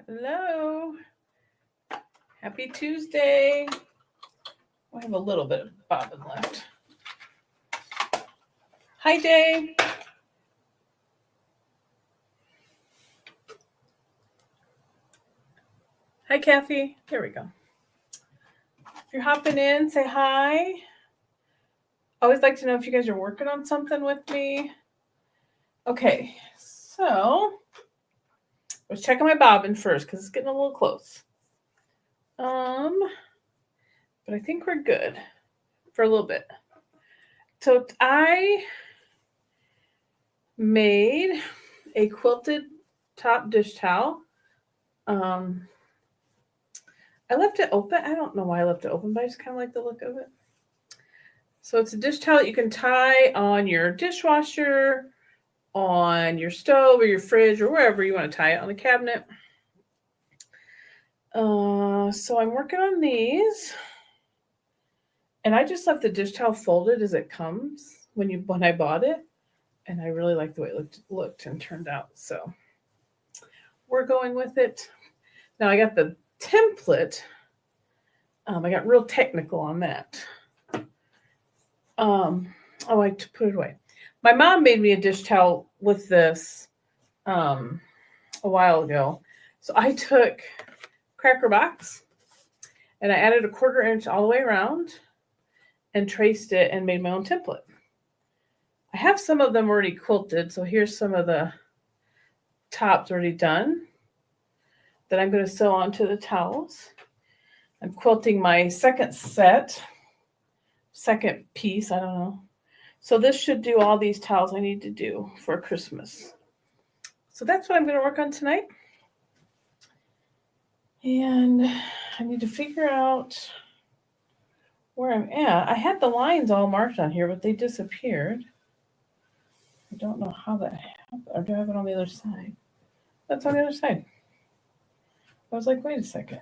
Hello. Happy Tuesday. I have a little bit of bobbin left. Hi, Dave. Hi, Kathy. There we go. If you're hopping in, say hi. I always like to know if you guys are working on something with me. Okay, so I was checking my bobbin first because it's getting a little close. But I think we're good for a little bit. So I made a quilted top dish towel. I left it open. I don't know why I left it open, but I just kind of like the look of it. So it's a dish towel that you can tie on your dishwasher, on your stove or your fridge or wherever you want to tie it, on the cabinet. So I'm working on these. And I just left the dish towel folded as it comes when I bought it. And I really like the way it looked and turned out. So we're going with it. Now I got the template. I got real technical on that. I put it away. My mom made me a dish towel with this a while ago. So I took cracker box and I added a 1/4 inch all the way around and traced it and made my own template. I have some of them already quilted. So here's some of the tops already done that I'm going to sew onto the towels. I'm quilting my second piece, I don't know. So this should do all these towels I need to do for Christmas. So that's what I'm going to work on tonight. And I need to figure out where I'm at. I had the lines all marked on here, but they disappeared. I don't know how that happened. Or do I have it on the other side? That's on the other side. I was like, wait a second.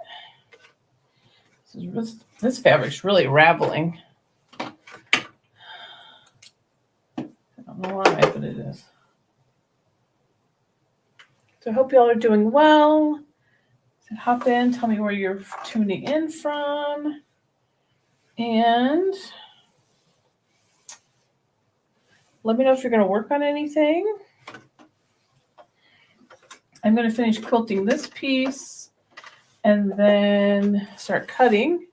This fabric's really raveling. I don't know why, but it is. So I hope y'all are doing well. So hop in, tell me where you're tuning in from. And let me know if you're going to work on anything. I'm going to finish quilting this piece and then start cutting.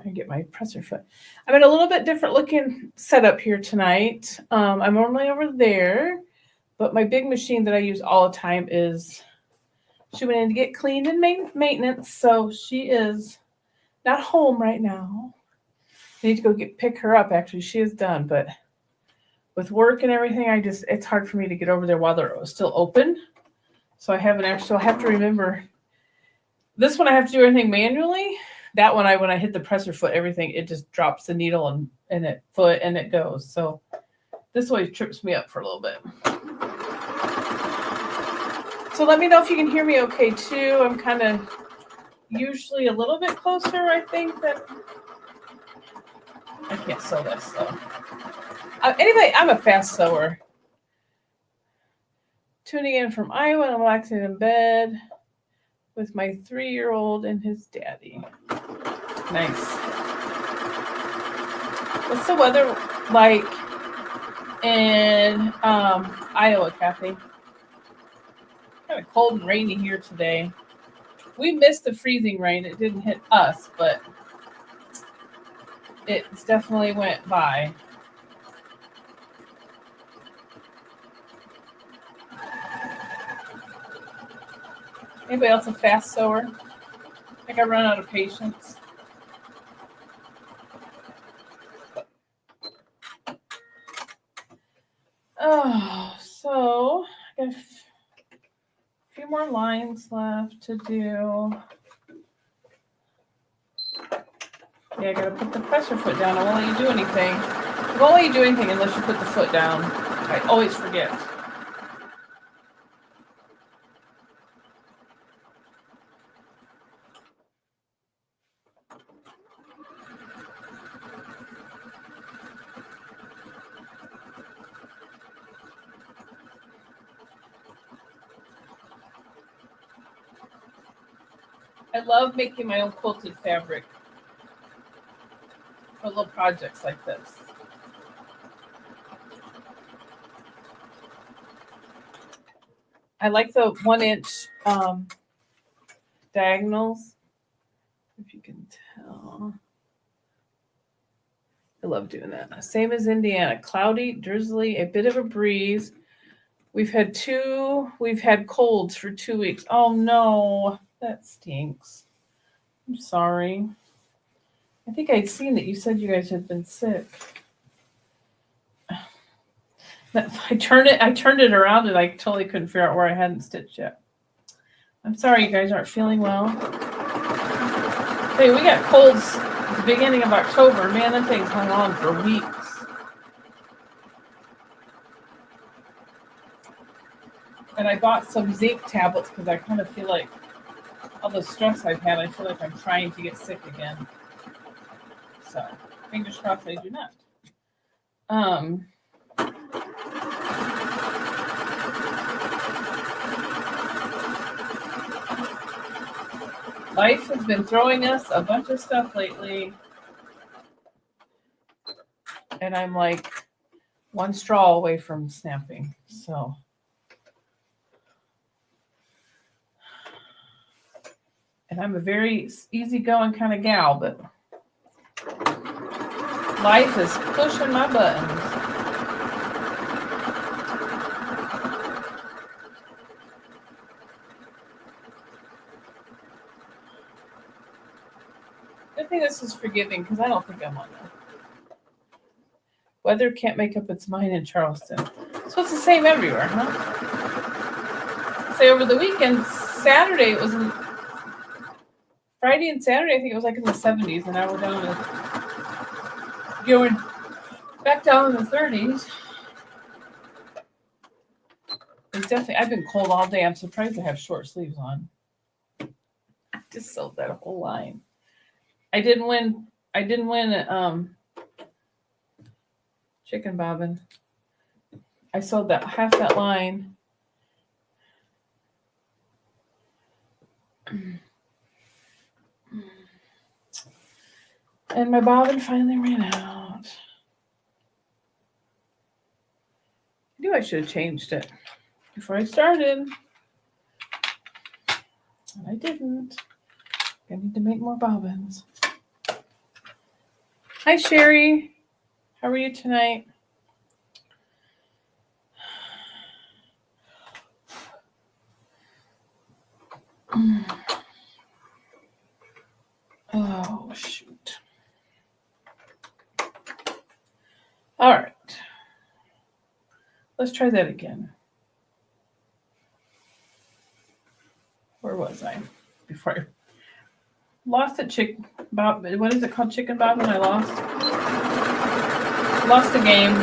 I get my presser foot. I'm in a little bit different looking setup here tonight. I'm normally over there, but my big machine that I use all the time she went in to get cleaned and maintenance, so she is not home right now. I need to go pick her up. Actually, she is done, but with work and everything, it's hard for me to get over there while they're still open. So I have to remember. This one I have to do everything manually. That one, when I hit the presser foot, everything, it just drops the needle and it foot and it goes. So this always trips me up for a little bit. So let me know if you can hear me okay too. I'm kind of usually a little bit closer, I think, that I can't sew this though. Anyway, I'm a fast sewer. Tuning in from Iowa and I'm relaxing in bed with my 3-year-old and his daddy. Nice. What's the weather like in Iowa, Kathy? Kind of cold and rainy here today. We missed the freezing rain. It didn't hit us, but it definitely went by. Anybody else a fast sewer? I think I run out of patience. Oh, so I got a few more lines left to do. Yeah, I gotta put the presser foot down. I won't let you do anything. I won't let you do anything unless you put the foot down. I always forget. I love making my own quilted fabric for little projects like this. I like the 1-inch diagonals, if you can tell. I love doing that. Same as Indiana. Cloudy, drizzly, a bit of a breeze. We've had colds for 2 weeks. Oh no, that stinks. I'm sorry. I think I'd seen that you said you guys had been sick. I turned it around and I totally couldn't figure out where I hadn't stitched yet. I'm sorry you guys aren't feeling well. Hey, we got colds at the beginning of October. Man, that thing's hung on for weeks. And I bought some zinc tablets because I kind of feel like all the stress I've had, I feel like I'm trying to get sick again. So, fingers crossed I do not. Life has been throwing us a bunch of stuff lately. And I'm like one straw away from snapping. So. And I'm a very easygoing kind of gal, but life is pushing my buttons. Good thing this is forgiving because I don't think I'm on that. Weather can't make up its mind in Charleston. So it's the same everywhere, huh? Say over the weekend, Saturday, it was in Friday and Saturday, I think it was like in the 70s, and now we're down to going back down in the 30s. It's definitely, I've been cold all day. I'm surprised I have short sleeves on. I just sold that whole line. I didn't win chicken bobbin. I sold that half that line. And my bobbin finally ran out. I knew I should have changed it before I started. And I didn't. I need to make more bobbins. Hi, Sherry. How are you tonight? Oh, shoot. All right. Let's try that again. Where was I before I lost it? What is it called? Chicken bobbin? I lost the game.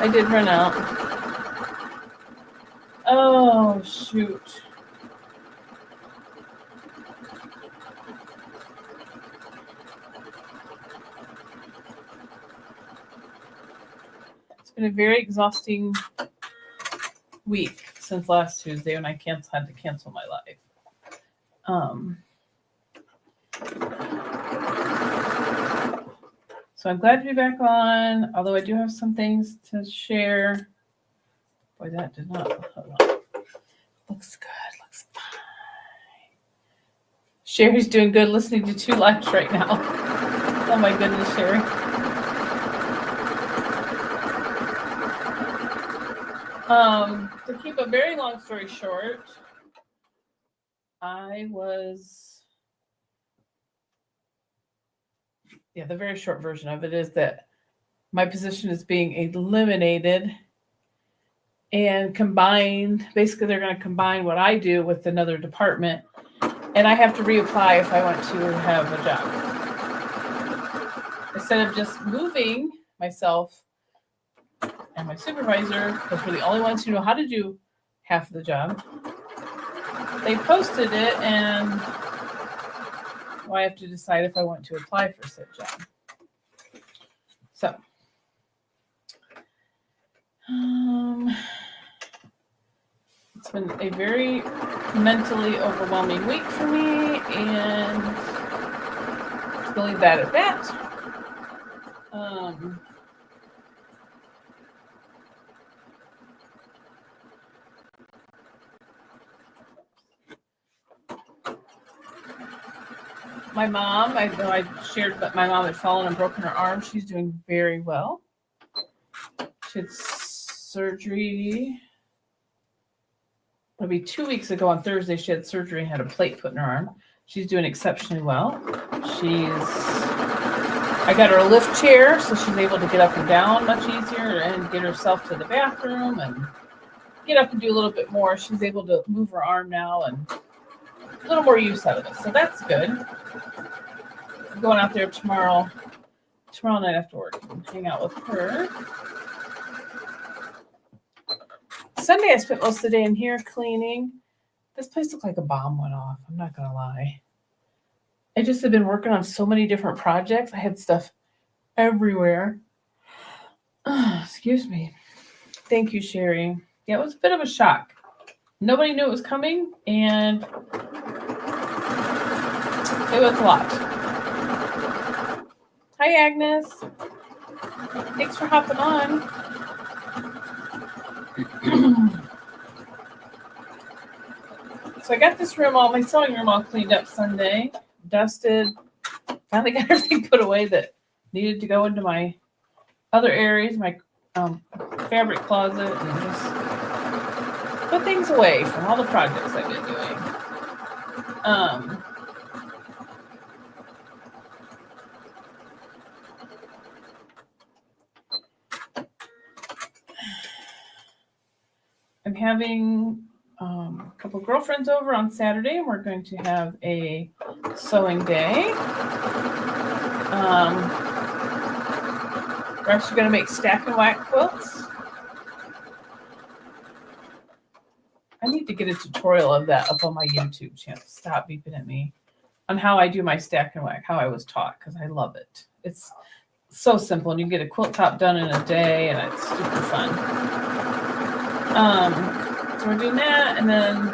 I did run out. Oh, shoot. It's been a very exhausting week since last Tuesday when I had to cancel my live. So I'm glad to be back on, although I do have some things to share. Boy, that did not. Hold on. Looks good. Looks fine. Sherry's doing good listening to 2 lives right now. Oh my goodness, Sherry. To keep a very long story short, the very short version of it is that my position is being eliminated and combined. Basically, they're going to combine what I do with another department, and I have to reapply if I want to have a job. Instead of just moving myself and my supervisor, because we're the only ones who know how to do half of the job, they posted it, and I have to decide if I want to apply for said job. So, it's been a very mentally overwhelming week for me, and just gonna leave that at that. My mom, I know I shared that my mom had fallen and broken her arm. She's doing very well. She had surgery. It'll be 2 weeks ago on Thursday. She had surgery and had a plate put in her arm. She's doing exceptionally well. I got her a lift chair, so she's able to get up and down much easier and get herself to the bathroom and get up and do a little bit more. She's able to move her arm now and a little more use out of it. So that's good. I'm going out there tomorrow night after work and hang out with her. Sunday, I spent most of the day in here cleaning. This place looked like a bomb went off. I'm not going to lie. I just have been working on so many different projects. I had stuff everywhere. Excuse me. Thank you, Sherry. Yeah, it was a bit of a shock. Nobody knew it was coming, and it was a lot. Hi, Agnes. Thanks for hopping on. So I got this room my sewing room all cleaned up Sunday, dusted, finally got everything put away that needed to go into my other areas, my fabric closet, and just put things away from all the projects I've been doing. I'm having a couple girlfriends over on Saturday, and we're going to have a sewing day. We're actually going to make stack and whack quilts. I need to get a tutorial of that up on my YouTube channel. Stop beeping at me. On how I do my stack and whack, how I was taught, because I love it. It's so simple, and you get a quilt top done in a day, and it's super fun. So we're doing that, and then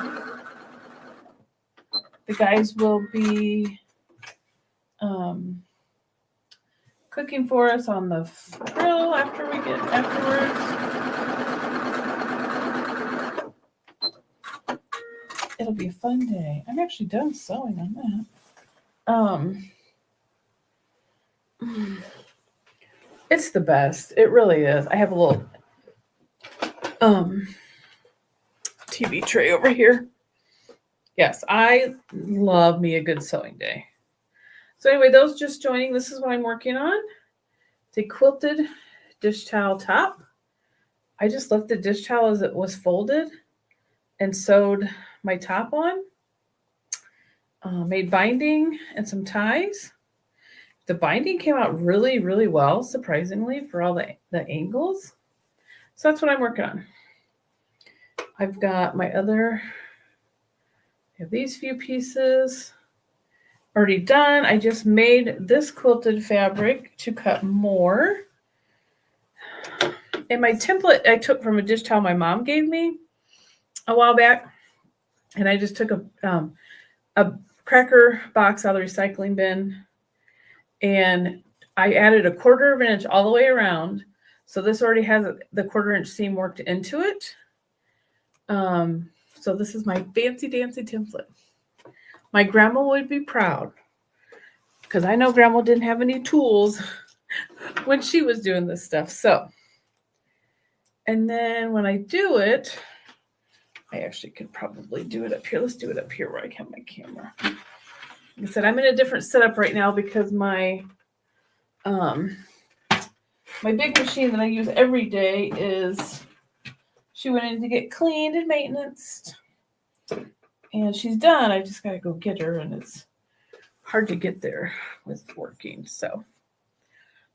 the guys will be cooking for us on the grill afterwards. It'll be a fun day. I'm actually done sewing on that. It's the best. It really is. I have a little TV tray over here. Yes, I love me a good sewing day. So anyway, those just joining, this is what I'm working on. It's a quilted dish towel top. I just left the dish towel as it was folded and sewed my top on. Made binding and some ties. The binding came out really, really well, surprisingly, for all the angles. So that's what I'm working on. I've got I have these few pieces already done. I just made this quilted fabric to cut more. And my template I took from a dish towel my mom gave me a while back. And I just took a cracker box out of the recycling bin, and I added a 1/4 of an inch all the way around. So this already has the 1/4 inch seam worked into it. So this is my fancy dancy template. My grandma would be proud, because I know grandma didn't have any tools when she was doing this stuff. So, and then when I do it, I actually could probably do it up here. Let's do it up here where I have my camera. Like I said, I'm in a different setup right now because my big machine that I use every day she went in to get cleaned and maintenanced. And she's done. I just got to go get her, and it's hard to get there with working. So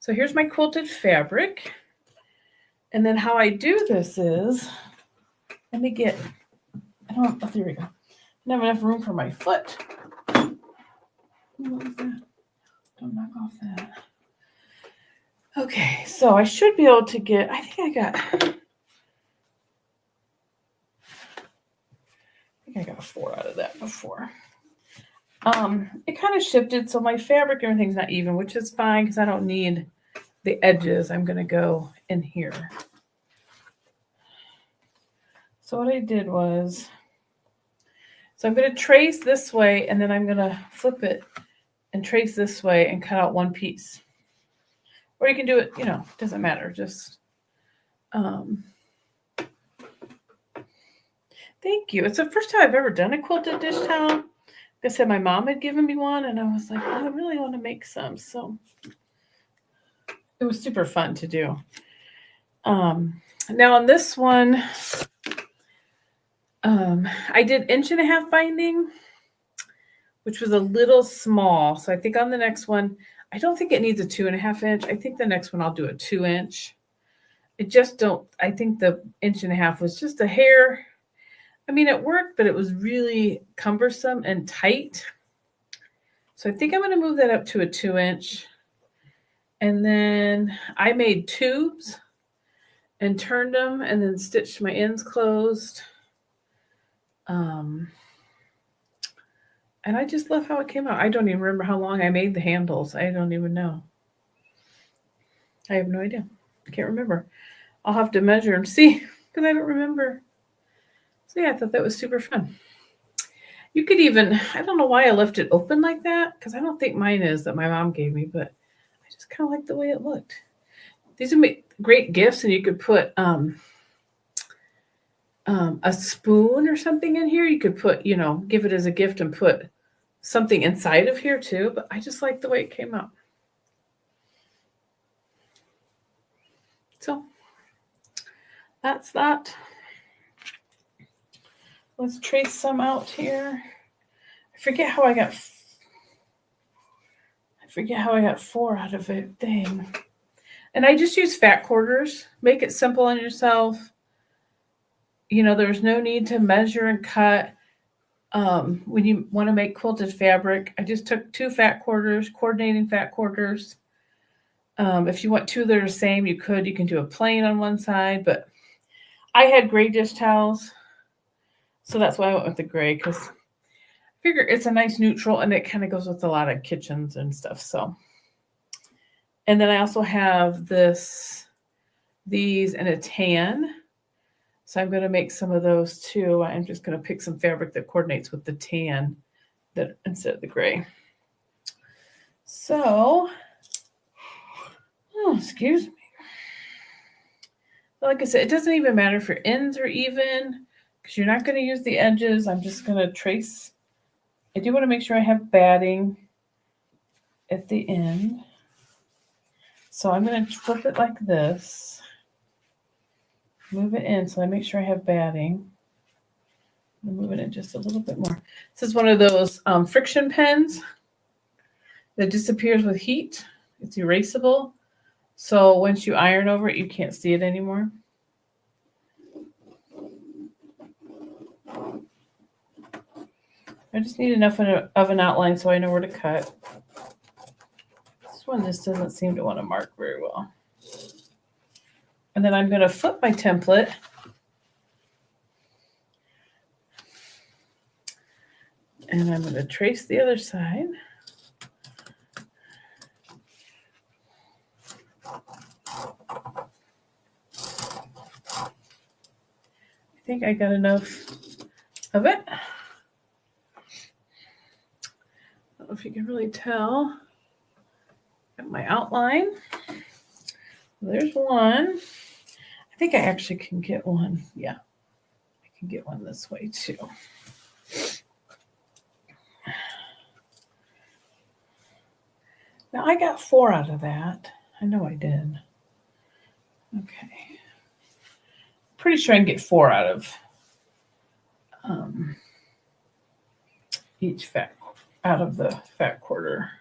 here's my quilted fabric. And then how I do this is, let me get, oh, there we go. I don't have enough room for my foot. What was that? Don't knock off that. Okay, so I should be able to get, I think I think I got a 4 out of that before. It kind of shifted, so my fabric and everything's not even, which is fine because I don't need the edges. I'm going to go in here. So what I did was, so I'm going to trace this way, and then I'm going to flip it and trace this way and cut out one piece. Or you can do it, doesn't matter. Just, thank you. It's the first time I've ever done a quilted dish towel. Like I said, my mom had given me one, and I was like, I really want to make some. So it was super fun to do. Now on this one, I did 1.5" binding, which was a little small. So I think on the next one, I don't think it needs a 2.5 inch. I think the next one I'll do a 2 inch. I think the 1.5" was just a hair. I mean, it worked, but it was really cumbersome and tight. So I think I'm going to move that up to a 2 inch. And then I made tubes and turned them and then stitched my ends closed. And I just love how it came out. I don't even remember how long I made the handles. I don't even know. I have no idea. I can't remember. I'll have to measure and see because I don't remember. So yeah, I thought that was super fun. You could even, I don't know why I left it open like that because I don't think mine is that my mom gave me, but I just kind of like the way it looked. These would make great gifts, and you could put a spoon or something in here. You could put, give it as a gift and put something inside of here too, but I just like the way it came out. So that's that. Let's trace some out here. I forget how I got 4 out of it. Dang. And I just use fat quarters. Make it simple on yourself. There's no need to measure and cut. When you want to make quilted fabric, I just took 2 fat quarters, coordinating fat quarters. If you want 2 that are the same, you can do a plain on one side, but I had gray dish towels. So that's why I went with the gray, because I figure it's a nice neutral and it kind of goes with a lot of kitchens and stuff. So, and then I also have these and a tan. So I'm going to make some of those too. I'm just going to pick some fabric that coordinates with the tan instead of the gray. So, excuse me. Like I said, it doesn't even matter if your ends are even, because you're not going to use the edges. I'm just going to trace. I do want to make sure I have batting at the end. So I'm going to flip it like this. Move it in so I make sure I have batting. I'm moving it just a little bit more. This is one of those friction pens that disappears with heat. It's erasable. So once you iron over it, you can't see it anymore. I just need enough of an outline so I know where to cut. This one just doesn't seem to want to mark very well. And then I'm going to flip my template. And I'm going to trace the other side. I think I got enough of it. I don't know if you can really tell. Got my outline. There's one. I think I actually can get one. Yeah, I can get one this way too. Now I got 4 out of that. I know I did. Okay. Pretty sure I can get 4 out of each out of the fat quarter.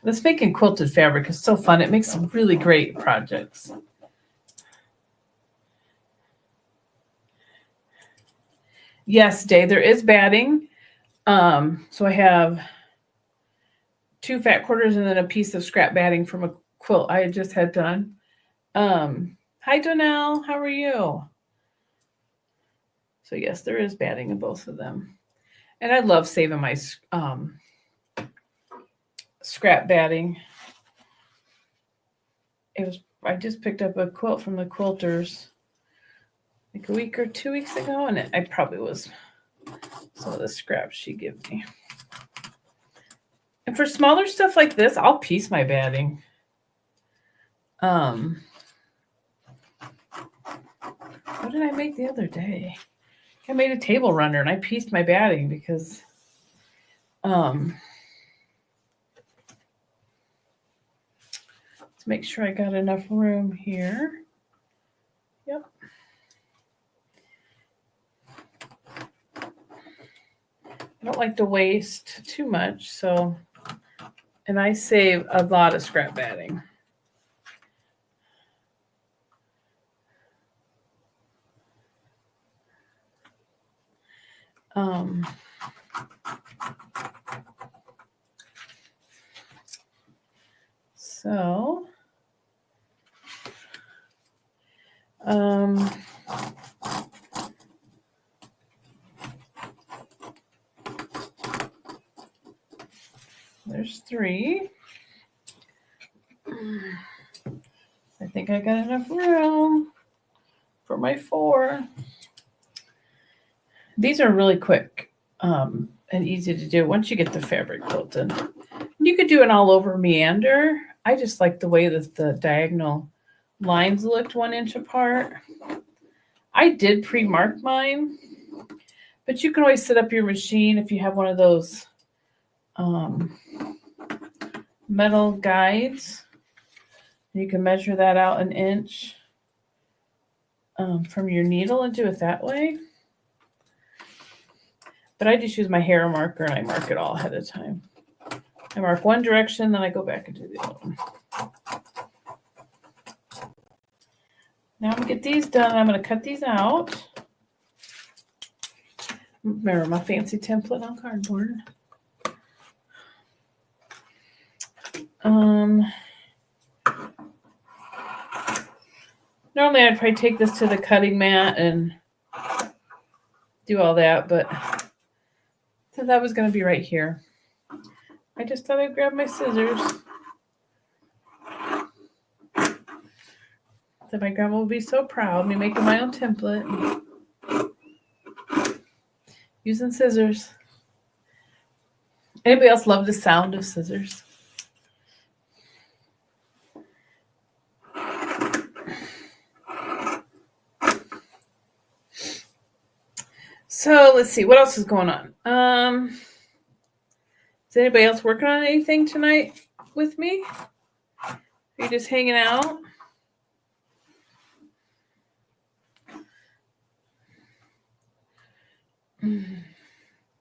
This making quilted fabric is so fun. It makes some really great projects. Yes, Dave, there is batting. So I have 2 fat quarters and then a piece of scrap batting from quilt I had just had done. Hi Donnell, how are you? So yes, there is batting in both of them. And I love saving my scrap batting. I just picked up a quilt from the quilters like a week or 2 weeks ago, and I probably was some of the scraps she gave me. And for smaller stuff like this, I'll piece my batting. What did I make the other day? I made a table runner and I pieced my batting because to make sure I got enough room here. Yep. I don't like to waste too much, so, and I save a lot of scrap batting. So, there's 3. I think I got enough room for my 4. These are really quick and easy to do once you get the fabric quilted. You could do it all over meander. I just like the way that the diagonal lines looked 1 inch apart. I did pre-mark mine, but you can always set up your machine if you have one of those metal guides. You can measure that out 1 inch from your needle and do it that way. But I just use my hair marker and I mark it all ahead of time. I mark one direction, then I go back and do the other one. Now I'm going to get these done. I'm going to cut these out. Remember my fancy template on cardboard. Normally I'd probably take this to the cutting mat and do all that, but since that was going to be right here, I just thought I'd grab my scissors. So my grandma will be so proud of me making my own template. Using scissors. Anybody else love the sound of scissors? So let's see, what else is going on? Is anybody else working on anything tonight with me? Are you just hanging out?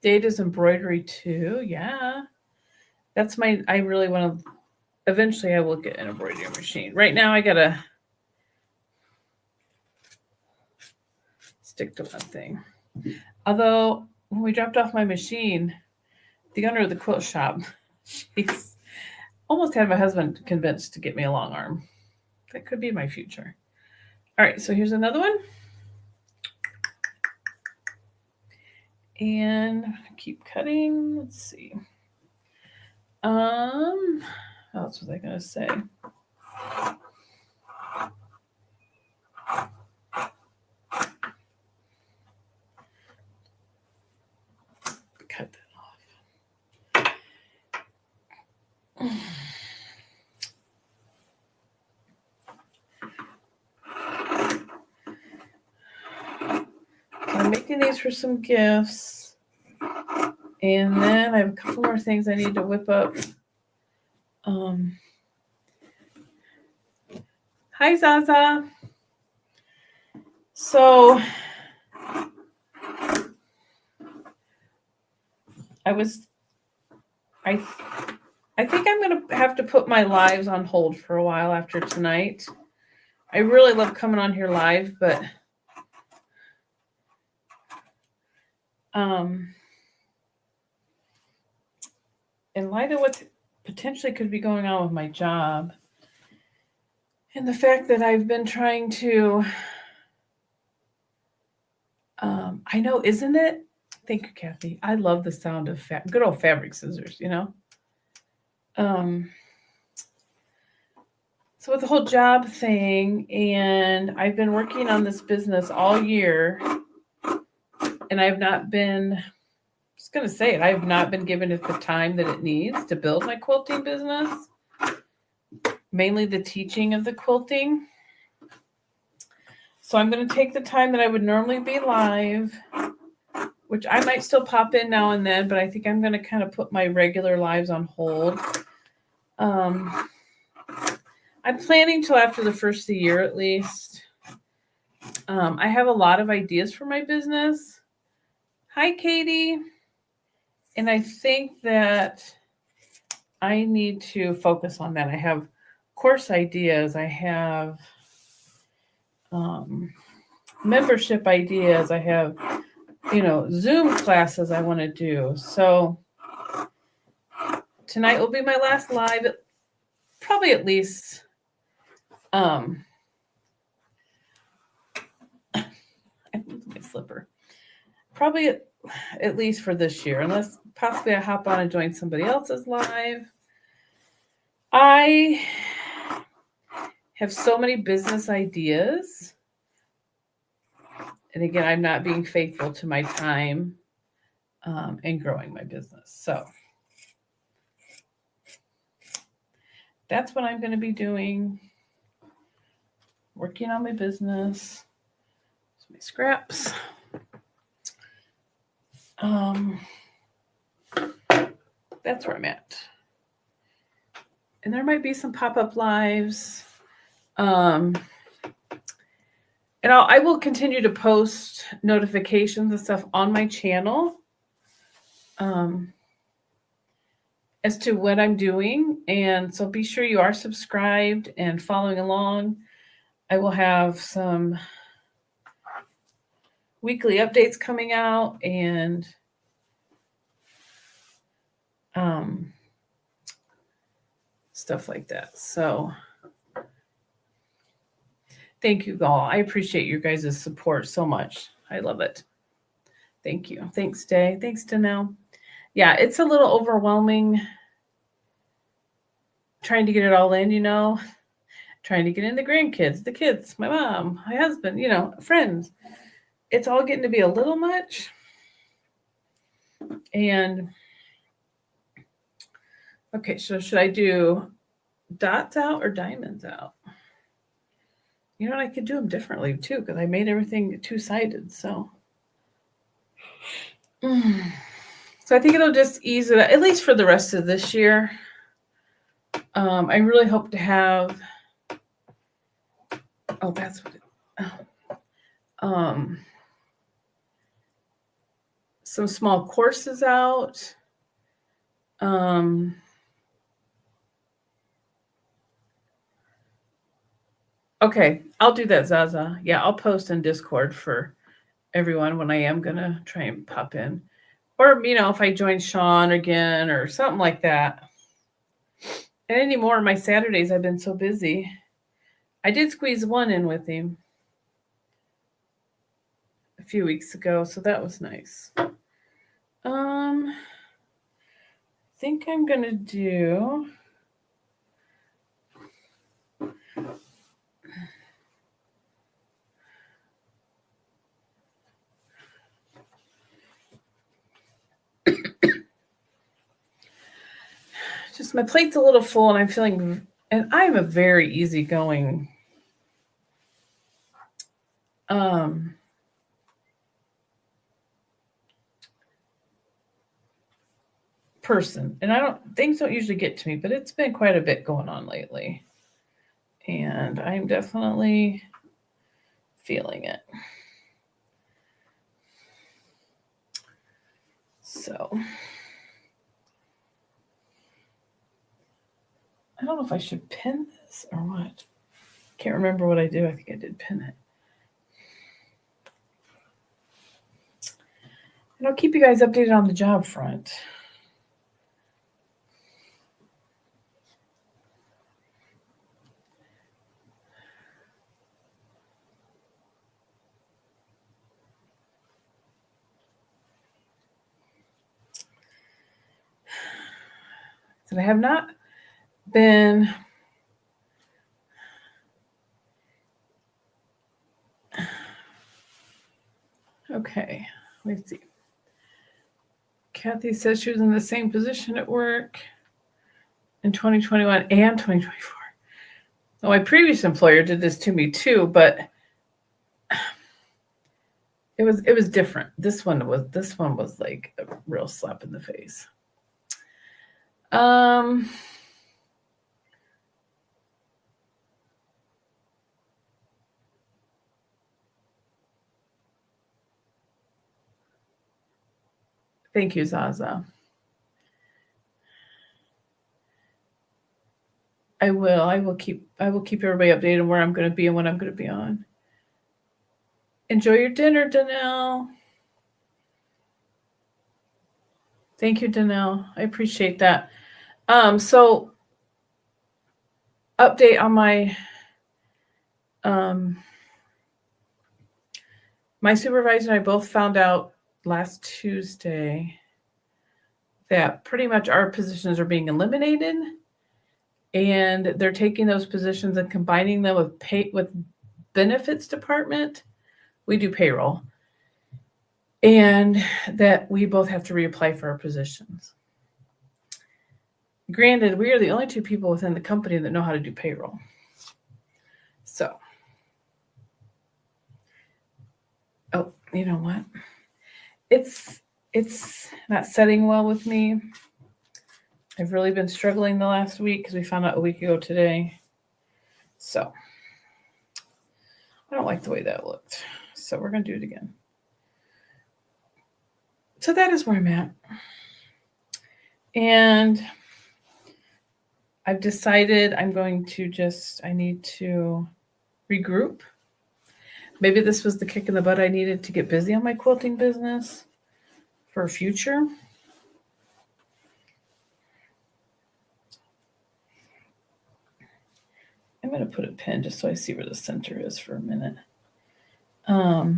Data's embroidery too, yeah. That's I really want to, eventually I will get an embroidery machine. Right now I gotta stick to one thing. Although when we dropped off my machine, the owner of the quilt shop, she's almost had my husband convinced to get me a long arm. That could be my future. All right, so here's another one. And keep cutting. Let's see. What else was I gonna say? Cut that off. I'm making these for some gifts. And then I have a couple more things I need to whip up. Hi, Zaza. So I think I'm going to have to put my lives on hold for a while after tonight. I really love coming on here live, but in light of what potentially could be going on with my job, And the fact that I've been trying to, I know, isn't it? Thank you, Kathy. I love the sound of good old fabric scissors, you know? So with the whole job thing, and I've been working on this business all year, and I've not been, I'm just going to say it, I've not been given it the time that it needs to build my quilting business, mainly the teaching of the quilting. So I'm going to take the time that I would normally be live, which I might still pop in now and then, but I think I'm going to kind of put my regular lives on hold. I'm planning till after the first of the year at least. I have a lot of ideas for my business. Hi, Katie. And I think that I need to focus on that. I have course ideas. I have membership ideas. I have, Zoom classes I want to do. So tonight will be my last live, probably at least. I lose my slipper. Probably at least for this year, unless possibly I hop on and join somebody else's live. I have so many business ideas. And again, I'm not being faithful to my time and growing my business. So that's what I'm going to be doing. Working on my business. My scraps. That's where I'm at. And there might be some pop-up lives. And I will continue to post notifications and stuff on my channel as to what I'm doing. And so be sure you are subscribed and following along. I will have some weekly updates coming out and stuff like that. So thank you all. I appreciate your guys' support so much. I love it. Thank you. Thanks, Day. Thanks, Danelle. Yeah, it's a little overwhelming trying to get it all in, trying to get in the grandkids, the kids, my mom, my husband, friends. It's all getting to be a little much. And okay, so should I do dots out or diamonds out? You know what? I could do them differently too, because I made everything two-sided. So I think it'll just ease it, at least for the rest of this year. I really hope to have. Oh, that's what some small courses out. Okay, I'll do that, Zaza. Yeah, I'll post in Discord for everyone when I am going to try and pop in. Or, if I join Sean again or something like that. And anymore, my Saturdays, I've been so busy. I did squeeze one in with him a few weeks ago, so that was nice. I think I'm going to do... Just my plate's a little full and I'm feeling, and I'm a very easygoing person. And things don't usually get to me, but it's been quite a bit going on lately. And I'm definitely feeling it. So I don't know if I should pin this or what. Can't remember what I do. I think I did pin it. And I'll keep you guys updated on the job front. So I have not been okay. Let's see. Kathy says she was in the same position at work in 2021 and 2024. Well, my previous employer did this to me too, but it was different. This one was like a real slap in the face. Thank you, Zaza. I will keep everybody updated on where I'm going to be and when I'm going to be on. Enjoy your dinner, Danelle. Thank you, Danelle. I appreciate that. So update on my supervisor and I both found out last Tuesday that pretty much our positions are being eliminated, and they're taking those positions and combining them with benefits department. We do payroll, and that we both have to reapply for our positions. Granted, we are the only two people within the company that know how to do payroll. So, oh, you know what? It's not setting well with me. I've really been struggling the last week because we found out a week ago today. So, I don't like the way that looked. So we're going to do it again. So that is where I'm at. And I've decided I need to regroup. Maybe this was the kick in the butt I needed to get busy on my quilting business for future. I'm going to put a pin just so I see where the center is for a minute. I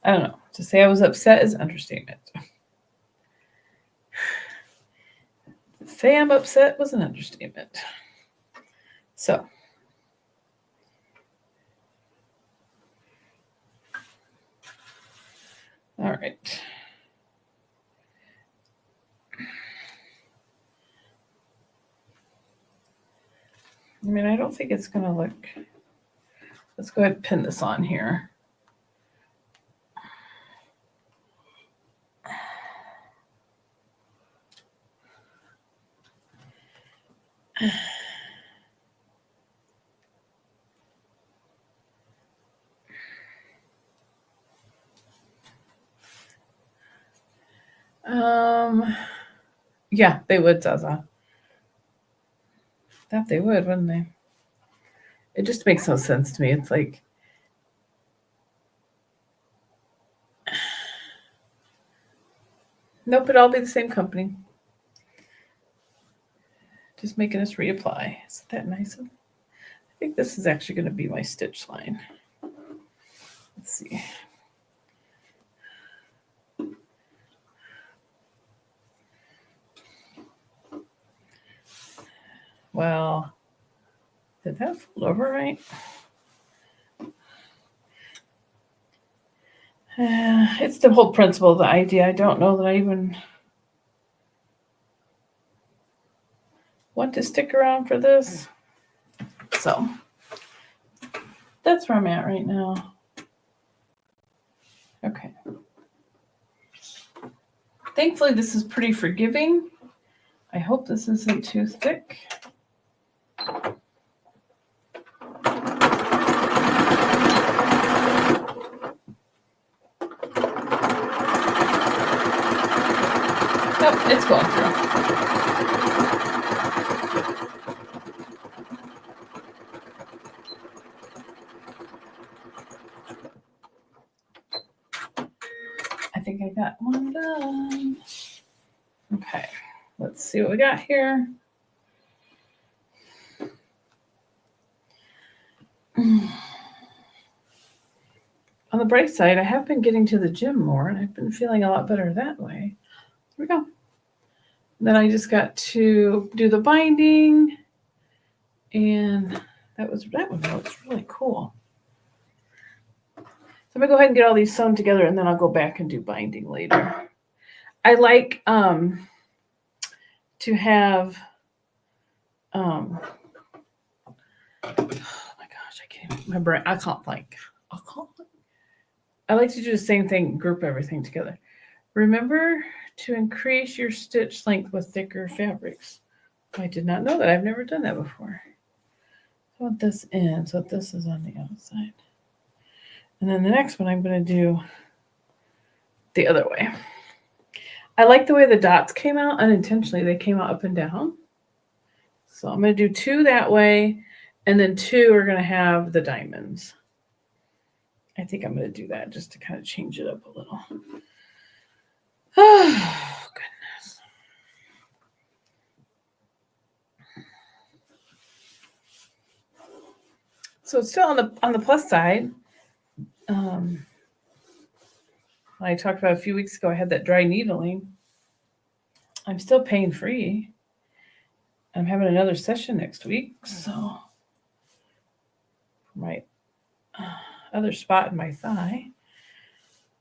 don't know. To say I was upset is an understatement. To say I'm upset was an understatement. So, all right. I mean, I don't think it's going to look. Let's go ahead and pin this on here. Yeah, they would, Zaza. That they would, wouldn't they? It just makes no sense to me. It's like, nope, it'll all be the same company. Just making us reapply. Isn't that nice? I think this is actually going to be my stitch line. Let's see. Well, did that fold over right? It's the whole principle of the idea. I don't know that I even want to stick around for this. So that's where I'm at right now. Okay. Thankfully, this is pretty forgiving. I hope this isn't too thick. Nope, it's going through. I think I got one done. Okay, let's see what we got here. On the bright side, I have been getting to the gym more, and I've been feeling a lot better that way. Here we go. Then I just got to do the binding, and that one looks really cool. So I'm gonna go ahead and get all these sewn together, and then I'll go back and do binding later. I like to have oh my gosh, I can't even remember. I like to do the same thing, group everything together. Remember to increase your stitch length with thicker fabrics. I did not know that. I've never done that before. I want this in, so this is on the outside. And then the next one I'm going to do the other way. I like the way the dots came out unintentionally. They came out up and down. So I'm going to do 2 that way, and then 2 are going to have the diamonds. I think I'm going to do that just to kind of change it up a little. Oh, goodness. So it's still on the plus side. I talked about a few weeks ago, I had that dry needling. I'm still pain free. I'm having another session next week, so my other spot in my thigh.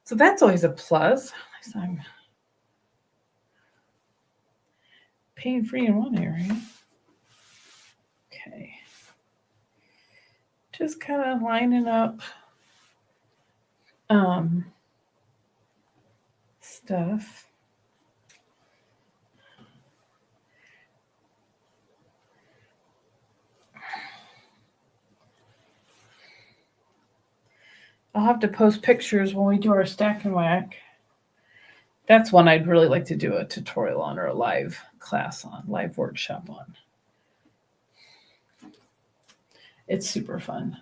So that's always a plus. At least I'm pain free in one area. Okay. Just kind of lining up stuff. I'll have to post pictures when we do our stack and whack. That's one I'd really like to do a tutorial on, or a live class on, live workshop on. It's super fun.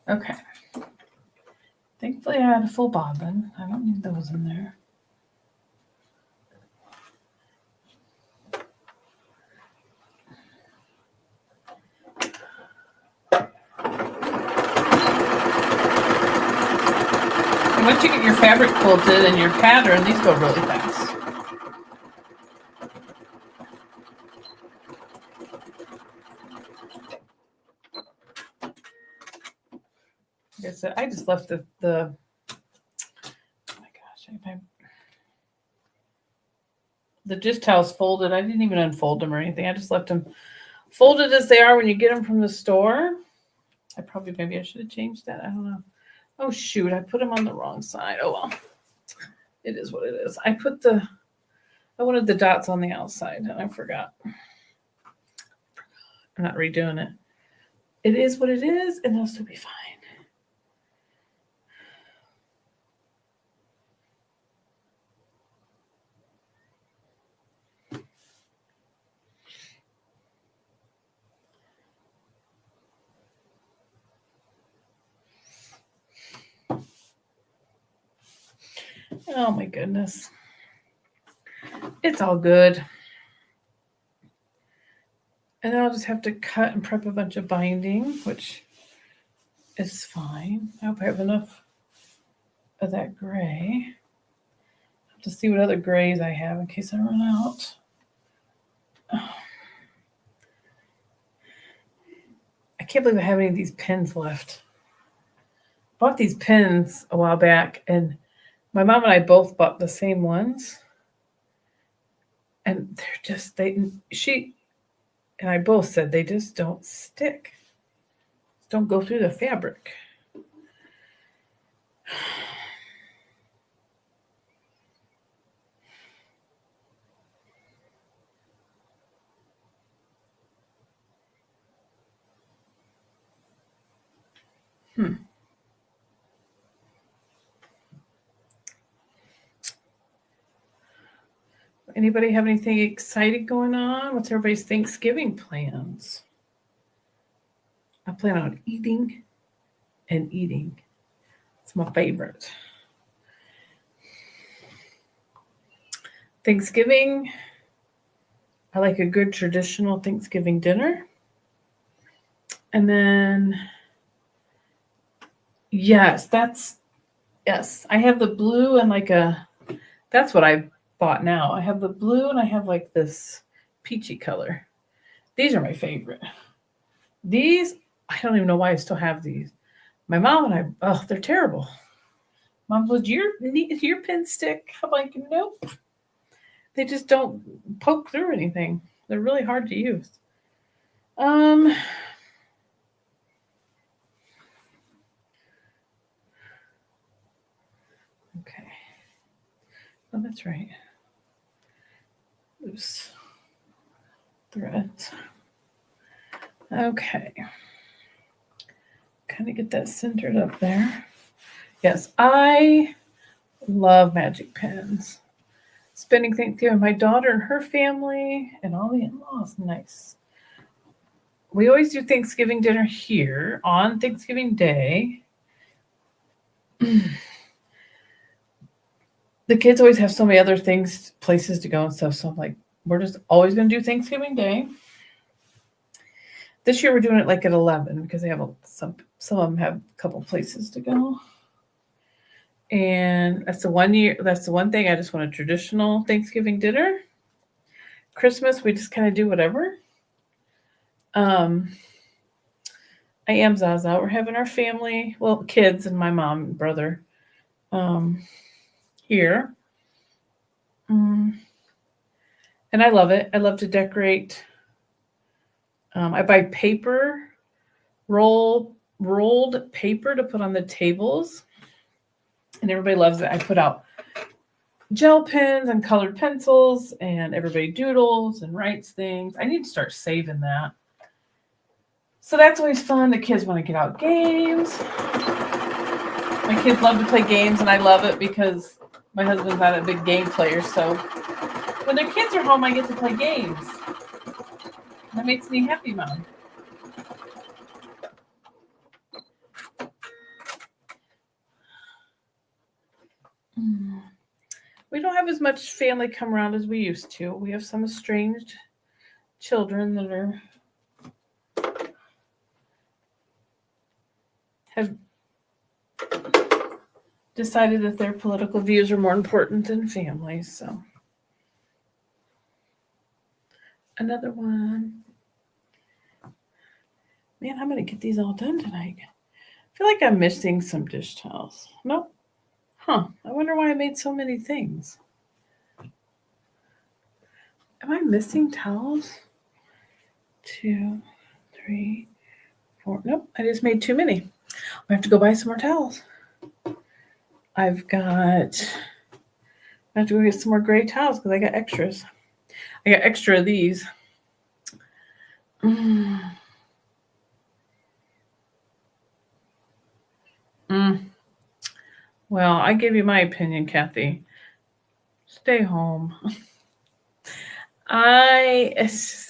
Okay. Thankfully I had a full bobbin. I don't need those in there. And once you get your fabric quilted and your pattern, these go really fast. Like I said, I just left the oh my gosh, the dish towels folded. I didn't even unfold them or anything. I just left them folded as they are when you get them from the store. Maybe I should have changed that. I don't know. Oh shoot, I put them on the wrong side. Oh well, it is what it is. I wanted the dots on the outside and I forgot. I'm not redoing it. It is what it is, and they'll still be fine. Oh my goodness. It's all good. And then I'll just have to cut and prep a bunch of binding, which is fine. I hope I have enough of that gray. I'll have to see what other grays I have in case I run out. Oh. I can't believe I have any of these pins left. I bought these pins a while back, and my mom and I both bought the same ones. And they're just, she and I both said they just don't stick. Don't go through the fabric. Anybody have anything exciting going on? What's everybody's Thanksgiving plans? I plan on eating and eating. It's my favorite. Thanksgiving, I like a good traditional Thanksgiving dinner. And then, yes, I have the blue and like that's what I bought now. I have the blue and I have like this peachy color. These are my favorite. These, I don't even know why I still have these. My mom and I, oh, they're terrible. Mom goes, your pin stick? I'm like, nope. They just don't poke through anything. They're really hard to use. Okay. Oh, that's right. Loose threads. Okay. Kind of get that centered up there. Yes, I love magic pens. Spending Thanksgiving with my daughter and her family and all the in-laws. Nice. We always do Thanksgiving dinner here on Thanksgiving Day. The kids always have so many other things, places to go and stuff. So I'm like, we're just always going to do Thanksgiving Day. This year we're doing it like at 11 because they have some of them have a couple places to go. And that's the one thing. I just want a traditional Thanksgiving dinner. Christmas, we just kind of do whatever. I am Zaza. We're having our family, well, kids and my mom and brother here. And I love it. I love to decorate. I buy paper, rolled paper to put on the tables. And everybody loves it. I put out gel pens and colored pencils, and everybody doodles and writes things. I need to start saving that. So that's always fun. The kids want to get out games. My kids love to play games, and I love it because my husband's not a big game player. So when their kids are home, I get to play games. That makes me happy, Mom. We don't have as much family come around as we used to. We have some estranged children that have decided that their political views are more important than family. So another one. Man, I'm going to get these all done tonight. I feel like I'm missing some dish towels. Nope. Huh. I wonder why I made so many things. Am I missing towels? 2, 3, 4. Nope. I just made too many. I have to go buy some more towels. I have to go get some more gray towels because I got extras. I got extra of these. Well, I give you my opinion, Kathy. Stay home. I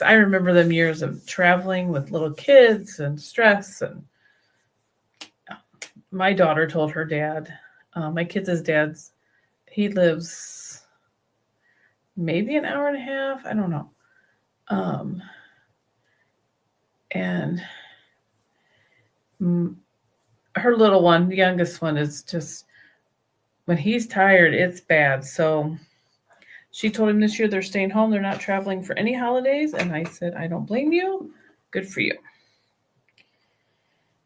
remember them years of traveling with little kids and stress. And my daughter told her dad, my kids' dad's, he lives maybe an hour and a half. I don't know. And her little one, the youngest one, is just, when he's tired, it's bad. So she told him this year they're staying home. They're not traveling for any holidays. And I said, I don't blame you. Good for you.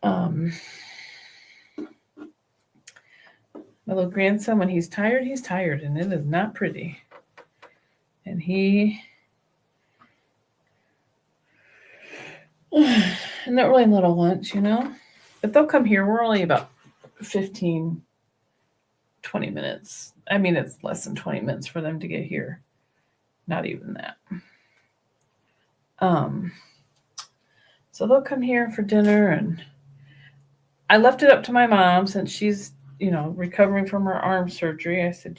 My little grandson, when he's tired, and it is not pretty. And and they're really little ones, but they'll come here. We're only about 15, 20 minutes. I mean, it's less than 20 minutes for them to get here. Not even that. So they'll come here for dinner, and I left it up to my mom since she's, recovering from her arm surgery. I said,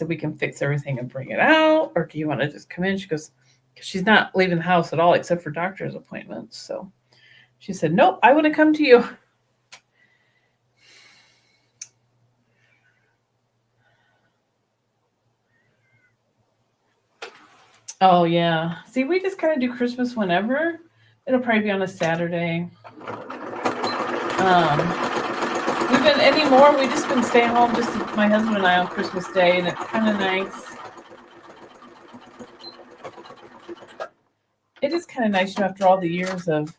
we can fix everything and bring it out, or do you want to just come in? She goes, because she's not leaving the house at all except for doctor's appointments. So she said, nope, I want to come to you. Oh, yeah. See, we just kind of do Christmas whenever. It'll probably be on a Saturday. We've been anymore. We just been staying home, just my husband and I on Christmas Day, and it's kind of nice. It is kind of nice, after all the years of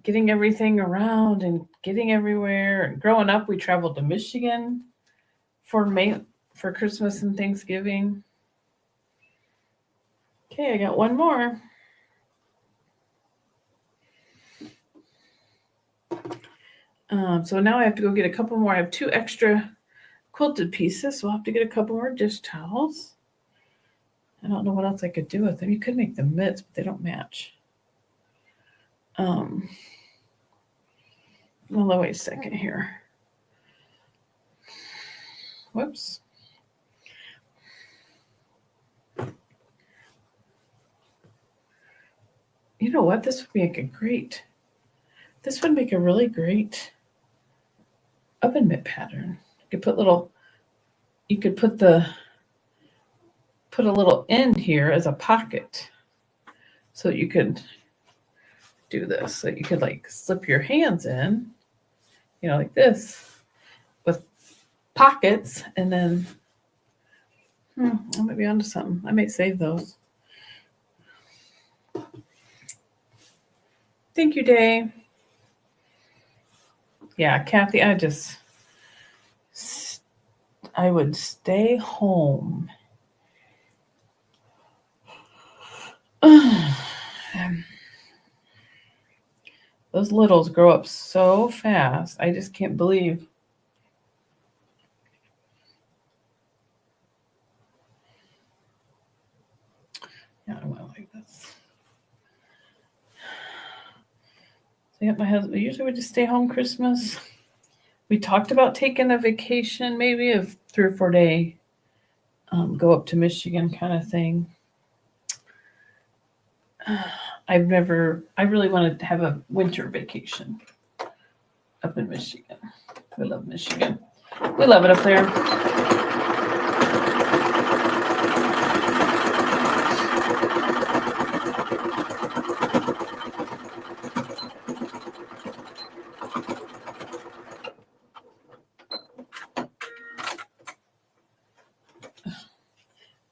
getting everything around and getting everywhere. And growing up, we traveled to Michigan for Christmas and Thanksgiving. Okay, I got one more. So now I have to go get a couple more. I have 2 extra quilted pieces, so I'll have to get a couple more dish towels. I don't know what else I could do with them. You could make them mitts, but they don't match. Well, wait a second here. Whoops. You know what? This would make a really great oven mitt pattern. You could put a little end here as a pocket, so you could do this. So you could like slip your hands in, like this, with pockets, and then I might be onto something. I might save those. Thank you, Day. Yeah, Kathy, I would stay home. Those littles grow up so fast. I just can't believe. Yeah, I want like this. So yeah, my husband, usually we just stay home Christmas. We talked about taking a vacation, maybe of 3 or 4 day, go up to Michigan kind of thing. I really wanted to have a winter vacation up in Michigan. We love Michigan. We love it up there.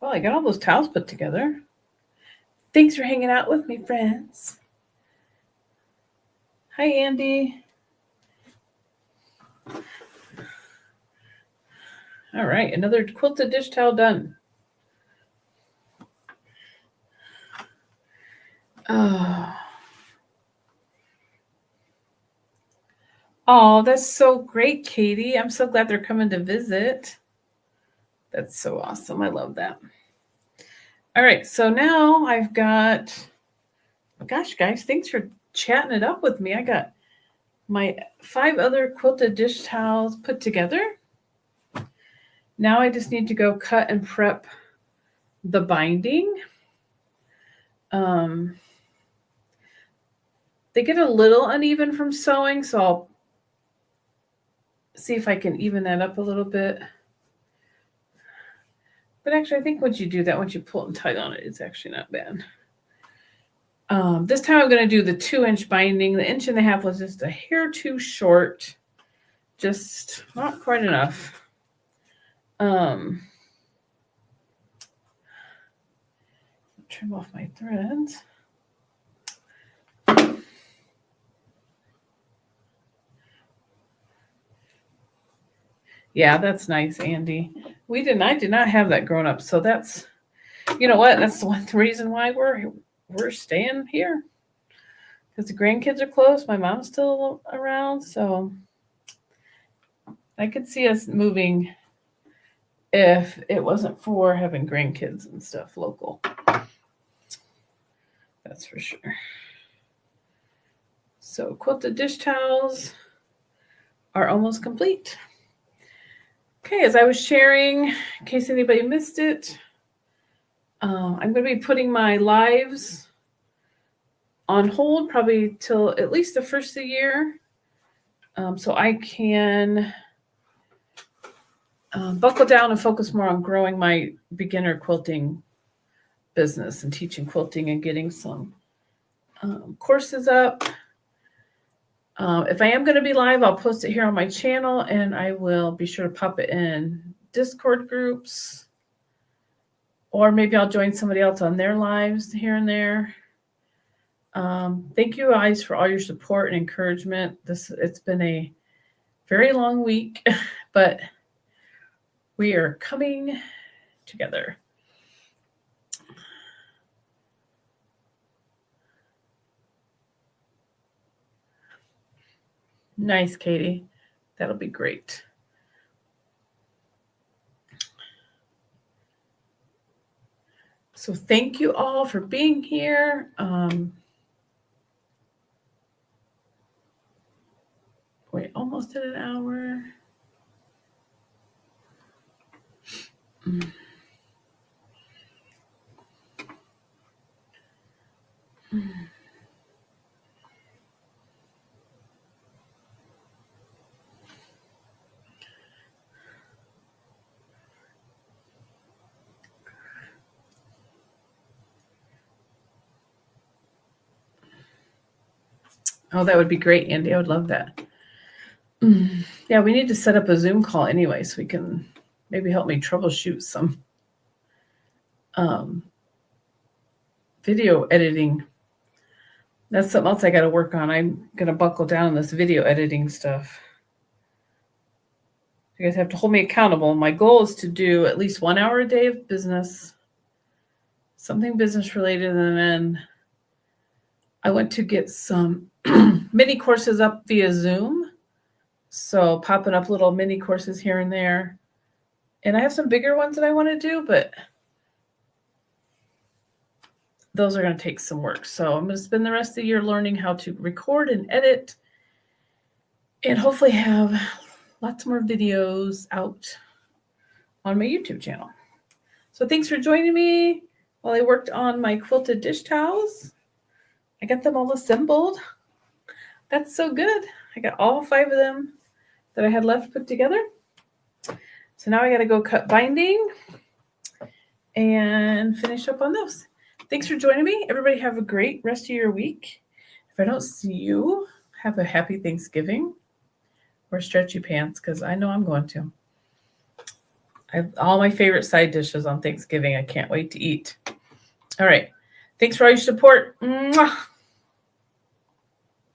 Well, I got all those towels put together. Thanks for hanging out with me, friends. Hi, Andy. All right, another quilted dish towel done. Oh, that's so great, Katie. I'm so glad they're coming to visit. That's so awesome. I love that. All right, so now I've got, gosh, guys, thanks for chatting it up with me. I got my 5 other quilted dish towels put together. Now I just need to go cut and prep the binding. They get a little uneven from sewing, so I'll see if I can even that up a little bit. But actually, I think once you do that, once you pull and tight on it, it's actually not bad. This time I'm going to do the 2-inch binding. The 1.5 inches was just a hair too short. Just not quite enough. Trim off my threads. Yeah, that's nice, Andy. I did not have that growing up. So that's, you know what? That's one reason why we're staying here. Because the grandkids are close. My mom's still around. So I could see us moving if it wasn't for having grandkids and stuff local. That's for sure. So quilted dish towels are almost complete. Okay, as I was sharing, in case anybody missed it, I'm going to be putting my lives on hold probably till at least the first of the year, so I can buckle down and focus more on growing my beginner quilting business and teaching quilting and getting some courses up. If I am going to be live, I'll post it here on my channel, and I will be sure to pop it in Discord groups, or maybe I'll join somebody else on their lives here and there. Thank you guys for all your support and encouragement. It's been a very long week, but we are coming together. Nice, Katie. That'll be great. So thank you all for being here. Wait, almost at an hour. Oh, that would be great, Andy. I would love that. Yeah, we need to set up a Zoom call anyway, so we can maybe help me troubleshoot some video editing. That's something else I got to work on. I'm going to buckle down on this video editing stuff. You guys have to hold me accountable. My goal is to do at least 1 hour a day of business, something business related, and then I went to get some mini courses up via Zoom. So popping up little mini courses here and there. And I have some bigger ones that I want to do, but those are going to take some work. So I'm going to spend the rest of the year learning how to record and edit and hopefully have lots more videos out on my YouTube channel. So thanks for joining me while I worked on my quilted dish towels. I got them all assembled. That's so good. I got all 5 of them that I had left put together. So now I got to go cut binding and finish up on those. Thanks for joining me. Everybody have a great rest of your week. If I don't see you, have a happy Thanksgiving. Or stretchy pants, because I know I'm going to. I have all my favorite side dishes on Thanksgiving. I can't wait to eat. All right. Thanks for all your support. Mwah.